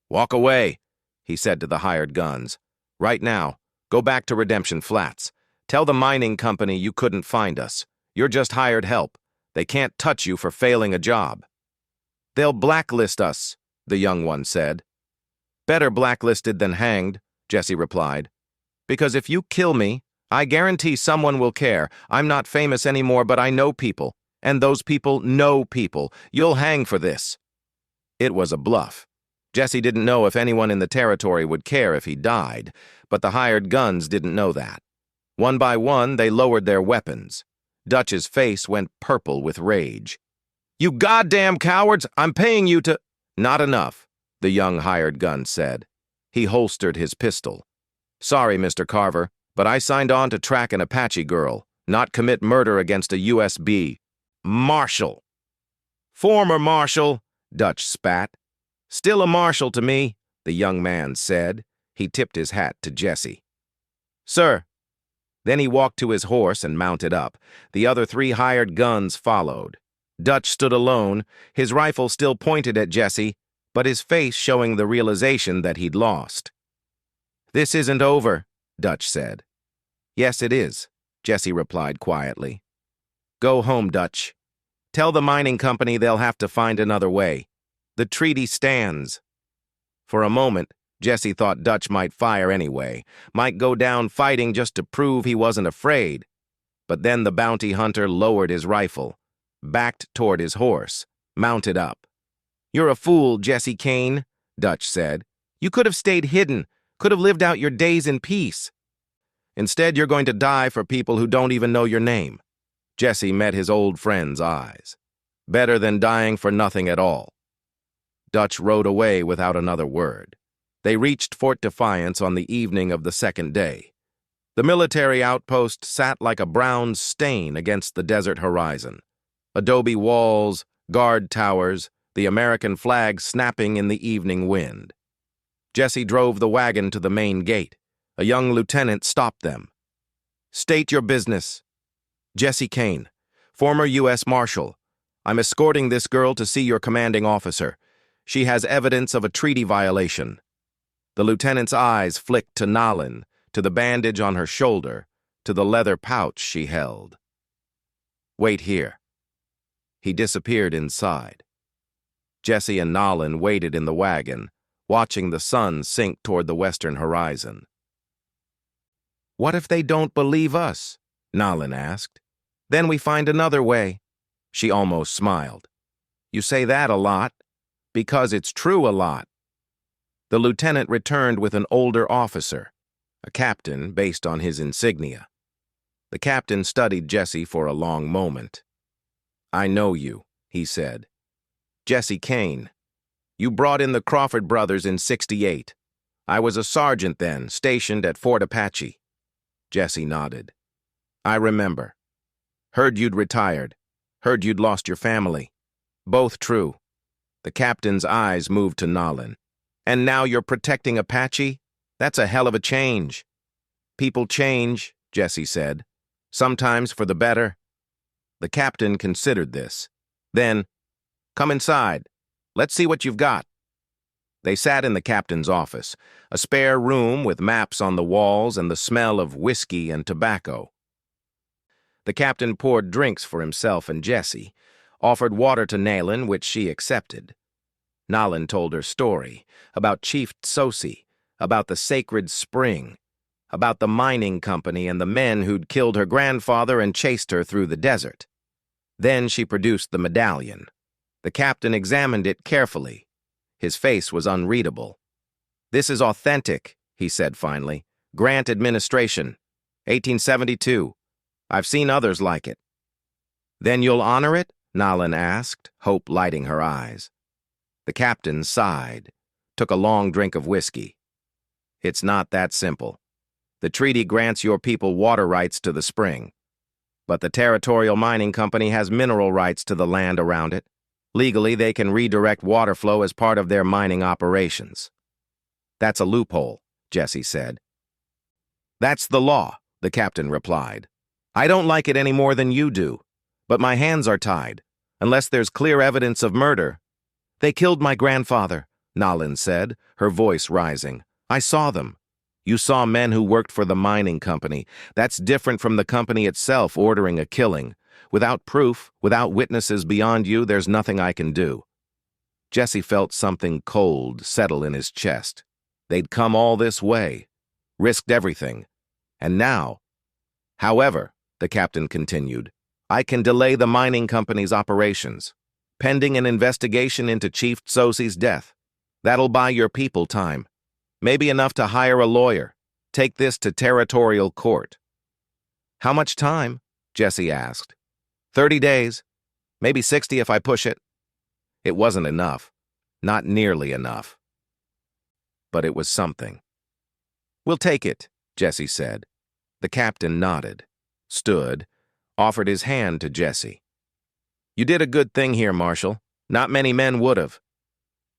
A: Walk away, he said to the hired guns. Right now, go back to Redemption Flats. Tell the mining company you couldn't find us. You're just hired help. They can't touch you for failing a job. They'll blacklist us, the young one said. Better blacklisted than hanged, Jesse replied. Because if you kill me, I guarantee someone will care. I'm not famous anymore, but I know people. And those people know people. You'll hang for this. It was a bluff. Jesse didn't know if anyone in the territory would care if he died, but the hired guns didn't know that. One by one, they lowered their weapons. Dutch's face went purple with rage. You goddamn cowards! I'm paying you to... Not enough, the young hired gun said. He holstered his pistol. Sorry, Mr. Carver, but I signed on to track an Apache girl, not commit murder against a USB. Marshal. Former Marshal, Dutch spat. Still a marshal to me, the young man said. He tipped his hat to Jesse. Sir. Then he walked to his horse and mounted up. The other 3 hired guns followed. Dutch stood alone, his rifle still pointed at Jesse, but his face showing the realization that he'd lost. This isn't over, Dutch said. Yes, it is, Jesse replied quietly. Go home, Dutch. Tell the mining company they'll have to find another way. The treaty stands. For a moment, Jesse thought Dutch might fire anyway, might go down fighting just to prove he wasn't afraid. But then the bounty hunter lowered his rifle, backed toward his horse, mounted up. You're a fool, Jesse Kane, Dutch said. You could have stayed hidden, could have lived out your days in peace. Instead, you're going to die for people who don't even know your name. Jesse met his old friend's eyes. Better than dying for nothing at all. Dutch rode away without another word. They reached Fort Defiance on the evening of the second day. The military outpost sat like a brown stain against the desert horizon. Adobe walls, guard towers, the American flag snapping in the evening wind. Jesse drove the wagon to the main gate. A young lieutenant stopped them. State your business. Jesse Kane, former U.S. Marshal. I'm escorting this girl to see your commanding officer. She has evidence of a treaty violation. The lieutenant's eyes flicked to Nalin, to the bandage on her shoulder, to the leather pouch she held. Wait here. He disappeared inside. Jesse and Nalin waited in the wagon, watching the sun sink toward the western horizon. What if they don't believe us? Nalin asked. Then we find another way. She almost smiled. You say that a lot, because it's true a lot. The lieutenant returned with an older officer, a captain based on his insignia. The captain studied Jesse for a long moment. I know you, he said. Jesse Kane. You brought in the Crawford brothers in '68. I was a sergeant then, stationed at Fort Apache. Jesse nodded. I remember. Heard you'd retired. Heard you'd lost your family. Both true. The captain's eyes moved to Nalin. And now you're protecting Apache? That's a hell of a change. People change, Jesse said. Sometimes for the better. The captain considered this. Then, come inside. Let's see what you've got. They sat in the captain's office, a spare room with maps on the walls and the smell of whiskey and tobacco. The captain poured drinks for himself and Jesse, offered water to Nalin, which she accepted. Nalin told her story about Chief Tsosi, about the sacred spring, about the mining company and the men who'd killed her grandfather and chased her through the desert. Then she produced the medallion. The captain examined it carefully. His face was unreadable. "This is authentic," he said finally. "Grant administration, 1872. I've seen others like it." "Then you'll honor it?" Nalin asked, hope lighting her eyes. The captain sighed, took a long drink of whiskey. "It's not that simple. The treaty grants your people water rights to the spring. But the Territorial Mining Company has mineral rights to the land around it. Legally, they can redirect water flow as part of their mining operations." "That's a loophole," Jesse said. "That's the law," the captain replied. "I don't like it any more than you do, but my hands are tied, unless there's clear evidence of murder." "They killed my grandfather," Nalin said, her voice rising. "I saw them." "You saw men who worked for the mining company. That's different from the company itself ordering a killing. Without proof, without witnesses beyond you, there's nothing I can do." Jesse felt something cold settle in his chest. They'd come all this way, risked everything. And now, "However," the captain continued, "I can delay the mining company's operations, pending an investigation into Chief Tsosi's death. That'll buy your people time. Maybe enough to hire a lawyer. Take this to territorial court." "How much time?" Jesse asked. 30 days. Maybe 60 if I push it." It wasn't enough. Not nearly enough. But it was something. "We'll take it," Jesse said. The captain nodded, stood, offered his hand to Jesse. "You did a good thing here, Marshal. Not many men would have."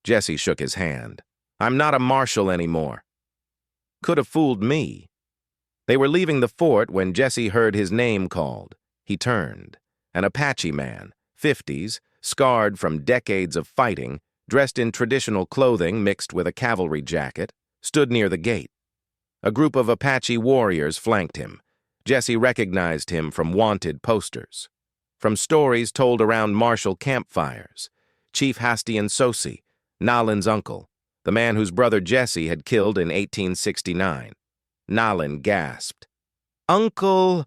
A: Jesse shook his hand. "I'm not a marshal anymore." Could have fooled me. They were leaving the fort when Jesse heard his name called. He turned. An Apache man, 50s, scarred from decades of fighting, dressed in traditional clothing mixed with a cavalry jacket, stood near the gate. A group of Apache warriors flanked him. Jesse recognized him from wanted posters, from stories told around Marshal campfires. Chief Hastian Tsosi, Nalin's uncle, the man whose brother Jesse had killed in 1869. Nalin gasped. "Uncle!"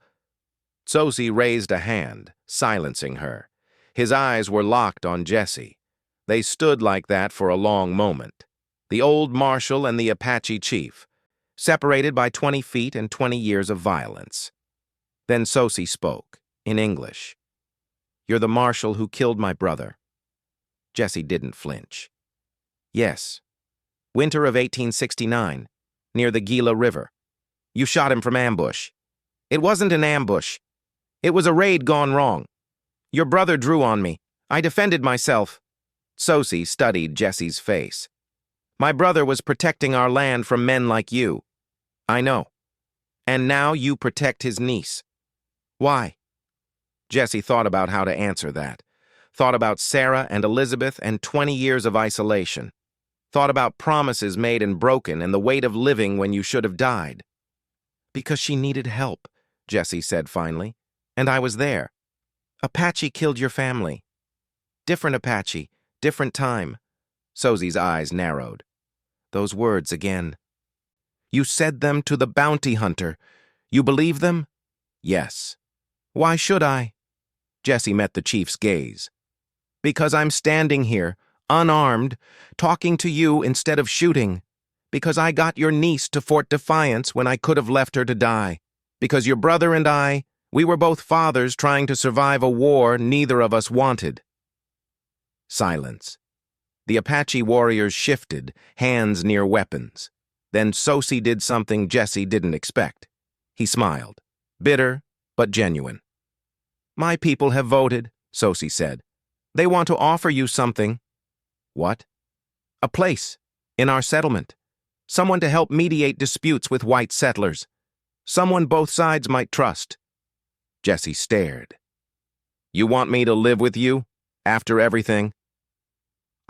A: Tsosi raised a hand, silencing her. His eyes were locked on Jesse. They stood like that for a long moment. The old Marshal and the Apache chief, separated by 20 feet and 20 years of violence. Then Tsosi spoke, in English. "You're the Marshal who killed my brother." Jesse didn't flinch. "Yes. Winter of 1869, near the Gila River. You shot him from ambush." "It wasn't an ambush. It was a raid gone wrong. Your brother drew on me. I defended myself." Tsosi studied Jesse's face. "My brother was protecting our land from men like you." "I know. And now you protect his niece. Why?" Jesse thought about how to answer that. Thought about Sarah and Elizabeth and 20 years of isolation. Thought about promises made and broken and the weight of living when you should have died. "Because she needed help," Jesse said finally, "and I was there. Apache killed your family. Different Apache, different time." Tsosi's eyes narrowed. Those words again. "You said them to the bounty hunter. You believe them?" "Yes." "Why should I?" Jesse met the chief's gaze. "Because I'm standing here, unarmed, talking to you instead of shooting. Because I got your niece to Fort Defiance when I could have left her to die. Because your brother and I, we were both fathers trying to survive a war neither of us wanted." Silence. The Apache warriors shifted, hands near weapons. Then Tsosi did something Jesse didn't expect. He smiled, bitter but genuine. "My people have voted," Tsosi said. "They want to offer you something." "What?" "A place, in our settlement. Someone to help mediate disputes with white settlers. Someone both sides might trust." Jesse stared. "You want me to live with you, after everything?"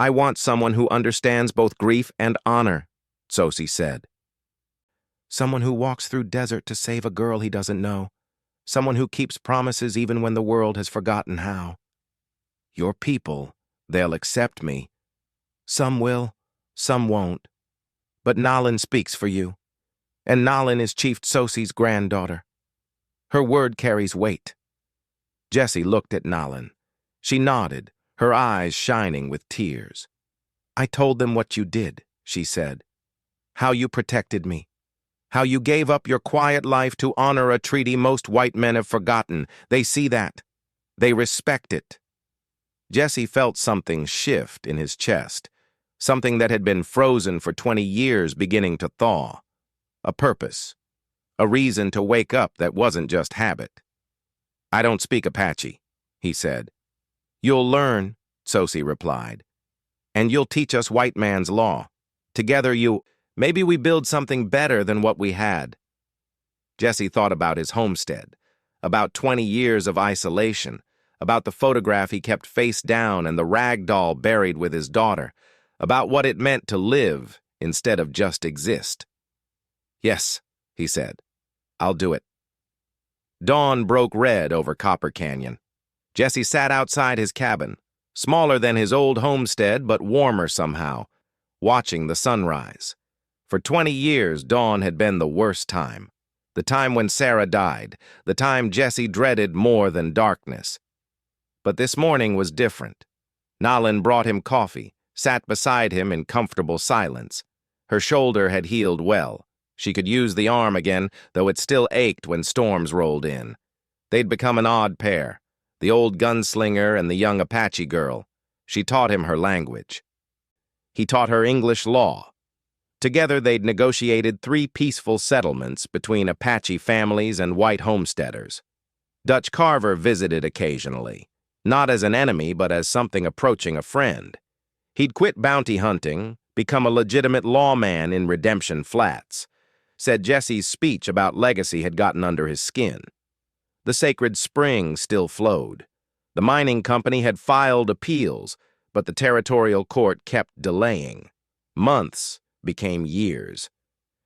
A: I want someone who understands both grief and honor, Sosi said. Someone who walks through desert to save a girl he doesn't know. Someone who keeps promises even when the world has forgotten how. Your people, they'll accept me. Some will, some won't. But Nalin speaks for you. And Nalin is Chief Sosi's granddaughter. Her word carries weight. Jesse looked at Nalin. She nodded, her eyes shining with tears. I told them what you did, she said. How you protected me. How you gave up your quiet life to honor a treaty most white men have forgotten. They see that. They respect it. Jesse felt something shift in his chest, something that had been frozen for 20 years beginning to thaw. A purpose. A reason to wake up that wasn't just habit. I don't speak Apache, he said. You'll learn, Sosi replied. And you'll teach us white man's law. Together maybe we build something better than what we had. Jesse thought about his homestead, about 20 years of isolation, about the photograph he kept face down and the rag doll buried with his daughter, about what it meant to live instead of just exist. Yes, he said. I'll do it. Dawn broke red over Copper Canyon. Jesse sat outside his cabin, smaller than his old homestead but warmer somehow, watching the sunrise. For 20 years, dawn had been the worst time. The time when Sarah died, the time Jesse dreaded more than darkness. But this morning was different. Nalin brought him coffee, sat beside him in comfortable silence. Her shoulder had healed well. She could use the arm again, though it still ached when storms rolled in. They'd become an odd pair, the old gunslinger and the young Apache girl. She taught him her language. He taught her English law. Together they'd negotiated 3 peaceful settlements between Apache families and white homesteaders. Dutch Carver visited occasionally, not as an enemy but as something approaching a friend. He'd quit bounty hunting, become a legitimate lawman in Redemption Flats. Said Jesse's speech about legacy had gotten under his skin. The sacred spring still flowed. The mining company had filed appeals, but the territorial court kept delaying. Months became years.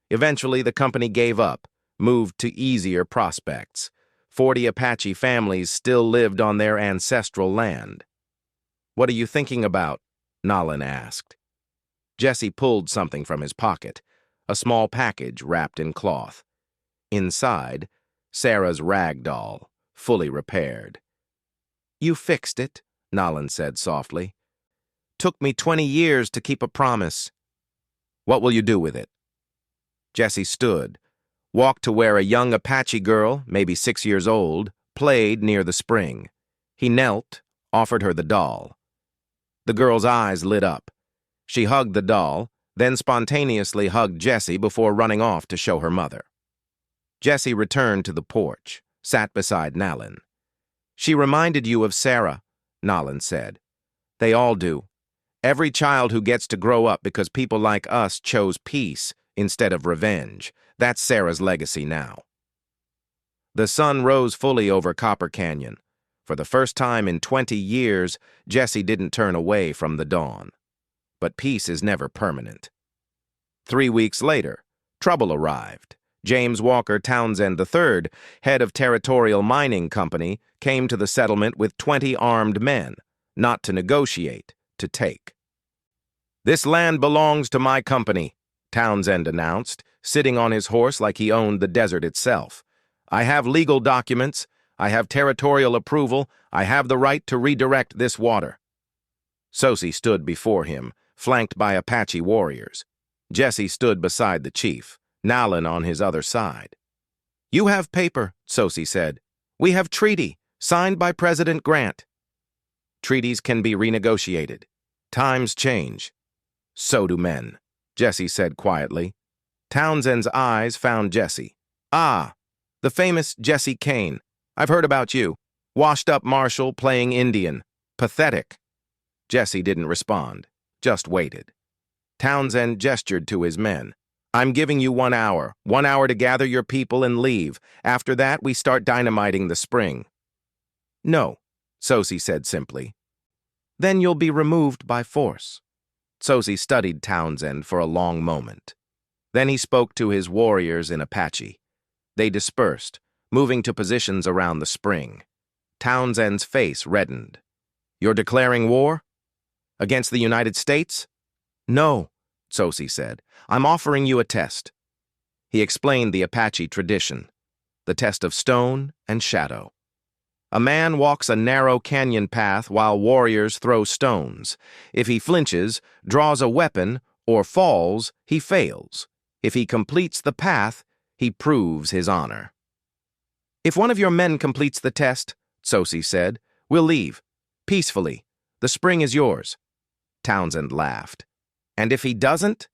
A: Eventually, the company gave up, moved to easier prospects. 40 Apache families still lived on their ancestral land. What are you thinking about? Nalin asked. Jesse pulled something from his pocket, a small package wrapped in cloth. Inside, Sarah's rag doll, fully repaired. You fixed it, Nalin said softly. Took me 20 years to keep a promise. What will you do with it? Jesse stood, walked to where a young Apache girl, maybe 6 years old, played near the spring. He knelt, offered her the doll. The girl's eyes lit up. She hugged the doll, then spontaneously hugged Jesse before running off to show her mother. Jesse returned to the porch, sat beside Nalin. She reminded you of Sarah, Nalin said. They all do. Every child who gets to grow up because people like us chose peace instead of revenge. That's Sarah's legacy now. The sun rose fully over Copper Canyon. For the first time in 20 years, Jesse didn't turn away from the dawn. But peace is never permanent. 3 weeks later, trouble arrived. James Walker Townsend III, head of Territorial Mining Company, came to the settlement with 20 armed men, not to negotiate, to take. This land belongs to my company, Townsend announced, sitting on his horse like he owned the desert itself. I have legal documents, I have territorial approval, I have the right to redirect this water. Sosi stood before him, flanked by Apache warriors. Jesse stood beside the chief, Nalin on his other side. You have paper, Sosi said. We have treaty, signed by President Grant. Treaties can be renegotiated. Times change. So do men, Jesse said quietly. Townsend's eyes found Jesse. Ah, the famous Jesse Kane. I've heard about you. Washed up Marshal playing Indian. Pathetic. Jesse didn't respond, just waited. Townsend gestured to his men. I'm giving you 1 hour. 1 hour to gather your people and leave. After that, we start dynamiting the spring. No, Sosi said simply. Then you'll be removed by force. Sosi studied Townsend for a long moment. Then he spoke to his warriors in Apache. They dispersed, moving to positions around the spring. Townsend's face reddened. "You're declaring war? Against the United States?" "No," Sosi said. "I'm offering you a test." He explained the Apache tradition, the test of stone and shadow. A man walks a narrow canyon path while warriors throw stones. If he flinches, draws a weapon, or falls, he fails. If he completes the path, he proves his honor. "If one of your men completes the test," Sosi said, "we'll leave. Peacefully. The spring is yours." Townsend laughed. "And if he doesn't?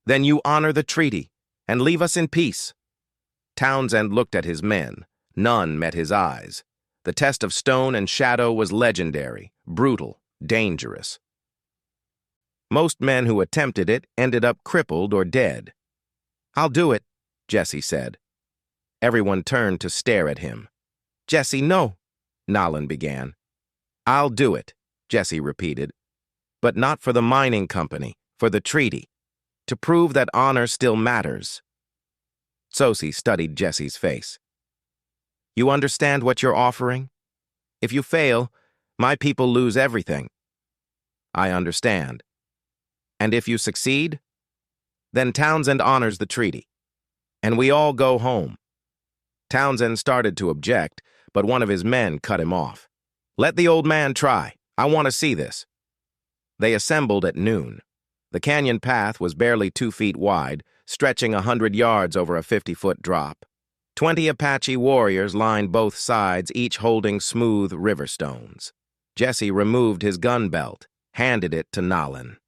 A: Then you honor the treaty and leave us in peace." Townsend looked at his men. None met his eyes. The test of stone and shadow was legendary, brutal, dangerous. Most men who attempted it ended up crippled or dead. "I'll do it," Jesse said. Everyone turned to stare at him. "Jesse, no," Nalin began. "I'll do it," Jesse repeated. "But not for the mining company, for the treaty. To prove that honor still matters." Sosi studied Jesse's face. "You understand what you're offering? If you fail, my people lose everything." "I understand." "And if you succeed? Then Townsend honors the treaty. And we all go home." Townsend started to object, but one of his men cut him off. "Let the old man try. I want to see this." They assembled at noon. The canyon path was barely 2 feet wide, stretching 100 yards over a 50-foot drop. 20 Apache warriors lined both sides, each holding smooth river stones. Jesse removed his gun belt, handed it to Nalin.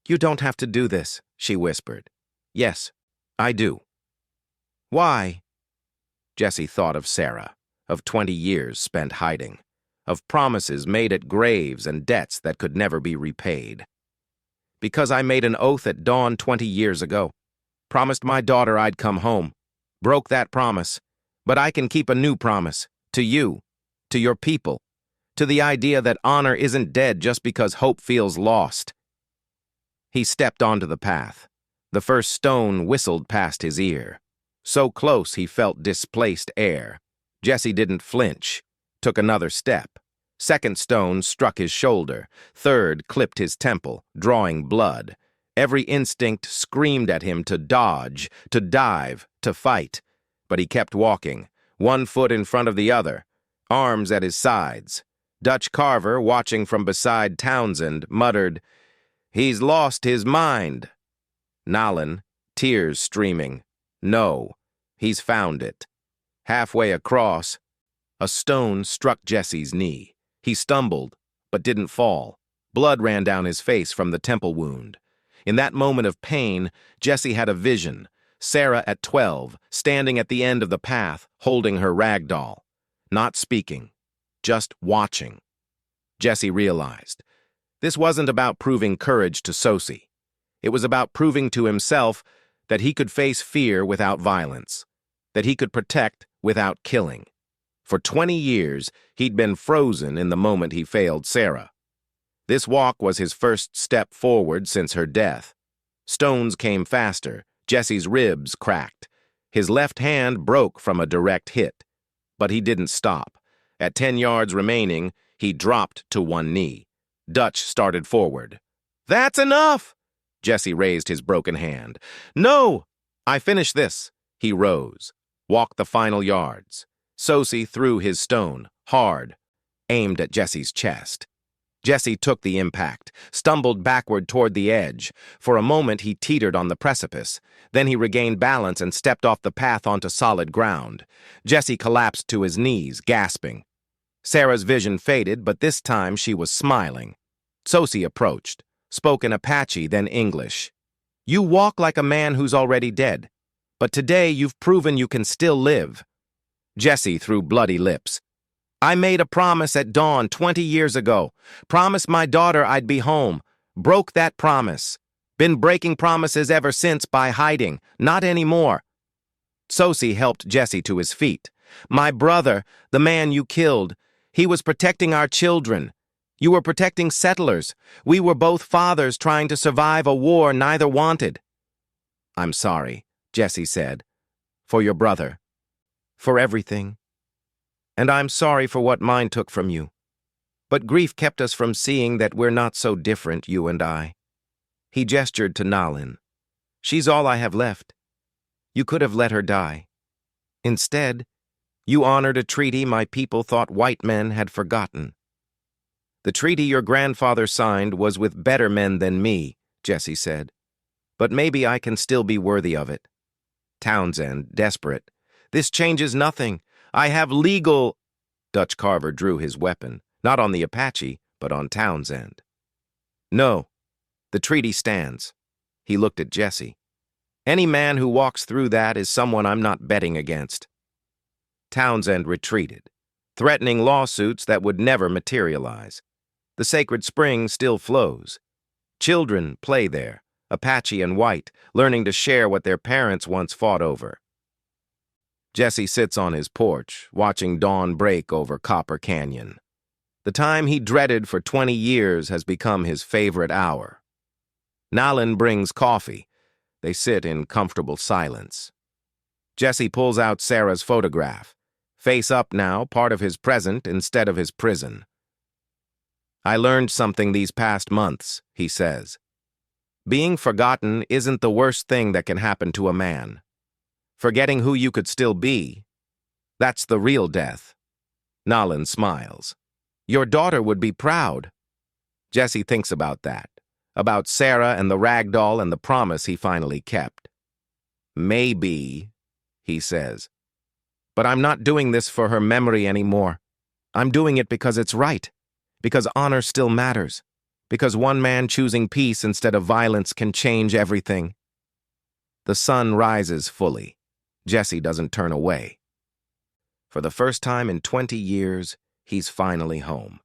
A: "You don't have to do this," she whispered. "Yes, I do." "Why?" Jesse thought of Sarah, of 20 years spent hiding, of promises made at graves and debts that could never be repaid. "Because I made an oath at dawn 20 years ago. Promised my daughter I'd come home. Broke that promise. But I can keep a new promise. To you. To your people. To the idea that honor isn't dead just because hope feels lost." He stepped onto the path. The first stone whistled past his ear. So close he felt displaced air. Jesse didn't flinch. Took another step. Second stone struck his shoulder. Third clipped his temple, drawing blood. Every instinct screamed at him to dodge, to dive, to fight. But he kept walking, one foot in front of the other, arms at his sides. Dutch Carver, watching from beside Townsend, muttered, "He's lost his mind." Nalin, tears streaming, "No, he's found it." Halfway across, a stone struck Jesse's knee. He stumbled, but didn't fall. Blood ran down his face from the temple wound. In that moment of pain, Jesse had a vision. Sarah at 12, standing at the end of the path, holding her rag doll. Not speaking, just watching. Jesse realized. This wasn't about proving courage to Sosi. It was about proving to himself that he could face fear without violence, that he could protect without killing. For 20 years, he'd been frozen in the moment he failed Sarah. This walk was his first step forward since her death. Stones came faster. Jesse's ribs cracked. His left hand broke from a direct hit. But he didn't stop. At 10 yards remaining, he dropped to one knee. Dutch started forward. "That's enough!" Jesse raised his broken hand. "No! I finish this." He rose, walked the final yards. Sosi threw his stone, hard, aimed at Jesse's chest. Jesse took the impact, stumbled backward toward the edge. For a moment, he teetered on the precipice. Then he regained balance and stepped off the path onto solid ground. Jesse collapsed to his knees, gasping. Sarah's vision faded, but this time she was smiling. Sosi approached, spoke in Apache, then English. "You walk like a man who's already dead, but today you've proven you can still live." Jesse threw bloody lips. "I made a promise at dawn 20 years ago. Promised my daughter I'd be home. Broke that promise. Been breaking promises ever since by hiding. Not anymore." Sosi helped Jesse to his feet. "My brother, the man you killed, he was protecting our children. You were protecting settlers. We were both fathers trying to survive a war neither wanted. I'm sorry, Jesse said. For your brother. For everything. And I'm sorry for what mine took from you. But grief kept us from seeing that we're not so different, you and I. He gestured to Nalin. She's all I have left. You could have let her die. Instead, you honored a treaty my people thought white men had forgotten. The treaty your grandfather signed was with better men than me, Jesse said. But maybe I can still be worthy of it. Townsend, desperate. This changes nothing. I have legal... Dutch Carver drew his weapon, not on the Apache, but on Townsend. No, the treaty stands. He looked at Jesse. Any man who walks through that is someone I'm not betting against. Townsend retreated, threatening lawsuits that would never materialize. The sacred spring still flows. Children play there, Apache and white, learning to share what their parents once fought over. Jesse sits on his porch, watching dawn break over Copper Canyon. The time he dreaded for 20 years has become his favorite hour. Nalin brings coffee. They sit in comfortable silence. Jesse pulls out Sarah's photograph. Face up now, part of his present instead of his prison. I learned something these past months, he says. Being forgotten isn't the worst thing that can happen to a man. Forgetting who you could still be, that's the real death. Nalin smiles. Your daughter would be proud. Jesse thinks about that, about Sarah and the rag doll and the promise he finally kept. Maybe, he says. But I'm not doing this for her memory anymore. I'm doing it because it's right, because honor still matters, because one man choosing peace instead of violence can change everything. The sun rises fully. Jesse doesn't turn away. For the first time in 20 years, he's finally home.